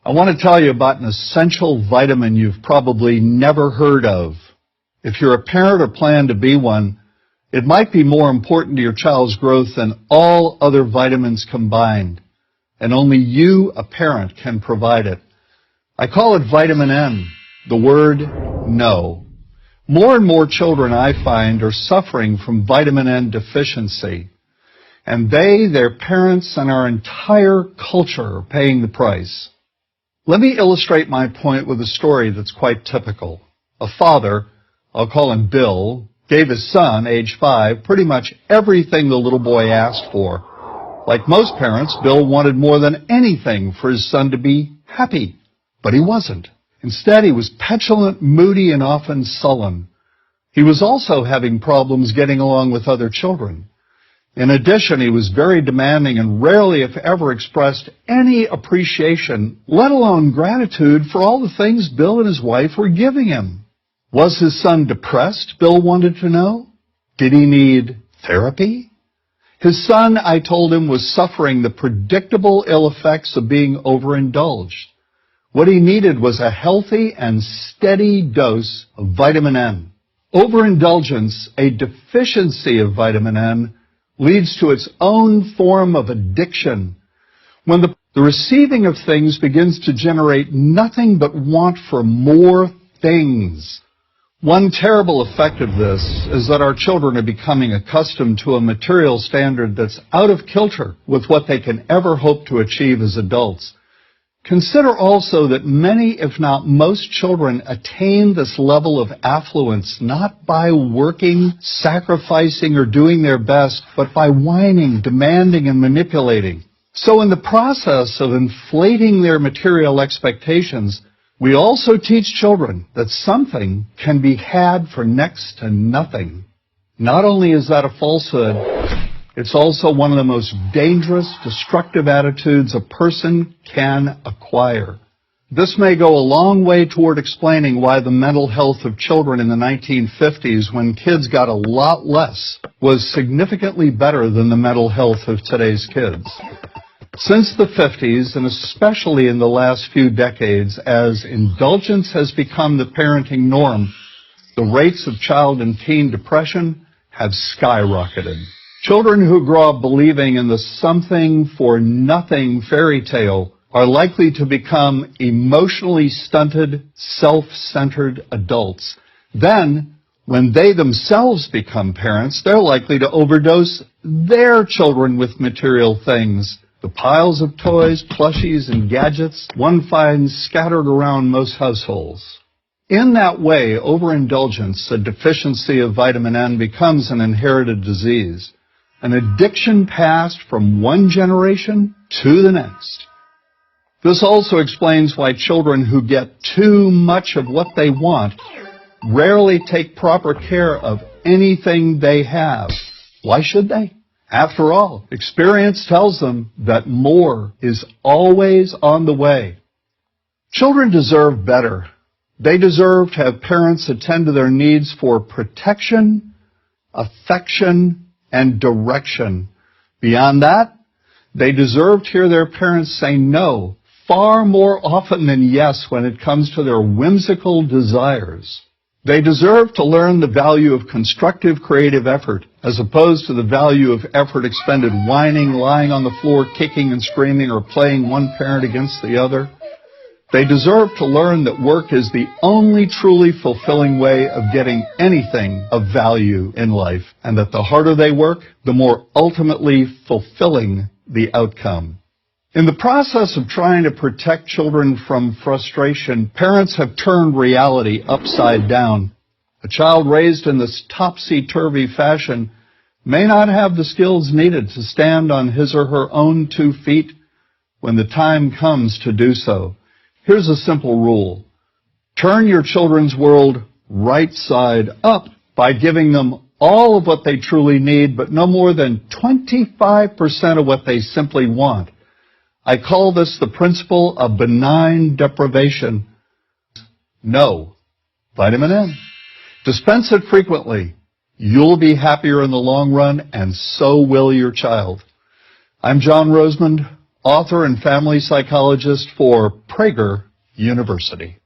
I want to tell you about an essential vitamin you've probably never heard of. If you're a parent or plan to be one, it might be more important to your child's growth than all other vitamins combined, and only you, a parent, can provide it. I call it vitamin N, the word no. More and more children, I find, are suffering from vitamin N deficiency, and they, their parents, and our entire culture are paying the price. Let me illustrate my point with a story that's quite typical. A father, I'll call him Bill, gave his son, age 5, pretty much everything the little boy asked for. Like most parents, Bill wanted more than anything for his son to be happy, but he wasn't. Instead, he was petulant, moody, and often sullen. He was also having problems getting along with other children. In addition, he was very demanding and rarely, if ever, expressed any appreciation, let alone gratitude, for all the things Bill and his wife were giving him. Was his son depressed, Bill wanted to know? Did he need therapy? His son, I told him, was suffering the predictable ill effects of being overindulged. What he needed was a healthy and steady dose of vitamin N. Overindulgence, a deficiency of vitamin N, leads to its own form of addiction. When the receiving of things begins to generate nothing but want for more things. One terrible effect of this is that our children are becoming accustomed to a material standard that's out of kilter with what they can ever hope to achieve as adults. Consider also that many, if not most, children attain this level of affluence not by working, sacrificing, or doing their best, but by whining, demanding, and manipulating. So in the process of inflating their material expectations, we also teach children that something can be had for next to nothing. Not only is that a falsehood, it's also one of the most dangerous, destructive attitudes a person can acquire. This may go a long way toward explaining why the mental health of children in the 1950s, when kids got a lot less, was significantly better than the mental health of today's kids. Since the 50s, and especially in the last few decades, as indulgence has become the parenting norm, the rates of child and teen depression have skyrocketed. Children who grow up believing in the something-for-nothing fairy tale are likely to become emotionally stunted, self-centered adults. Then, when they themselves become parents, they're likely to overdose their children with material things. The piles of toys, plushies, and gadgets one finds scattered around most households. In that way, overindulgence, a deficiency of vitamin N, becomes an inherited disease. An addiction passed from one generation to the next. This also explains why children who get too much of what they want rarely take proper care of anything they have. Why should they? After all, experience tells them that more is always on the way. Children deserve better. They deserve to have parents attend to their needs for protection, affection, and direction. Beyond that, they deserve to hear their parents say no far more often than yes when it comes to their whimsical desires. They deserve to learn the value of constructive, creative effort as opposed to the value of effort expended whining, lying on the floor, kicking and screaming, or playing one parent against the other. They deserve to learn that work is the only truly fulfilling way of getting anything of value in life, and that the harder they work, the more ultimately fulfilling the outcome. In the process of trying to protect children from frustration, parents have turned reality upside down. A child raised in this topsy-turvy fashion may not have the skills needed to stand on his or her own 2 feet when the time comes to do so. Here's a simple rule. Turn your children's world right side up by giving them all of what they truly need, but no more than 25% of what they simply want. I call this the principle of benign deprivation. No. Vitamin N. Dispense it frequently. You'll be happier in the long run, and so will your child. I'm John Rosemond, author and family psychologist for Prager University.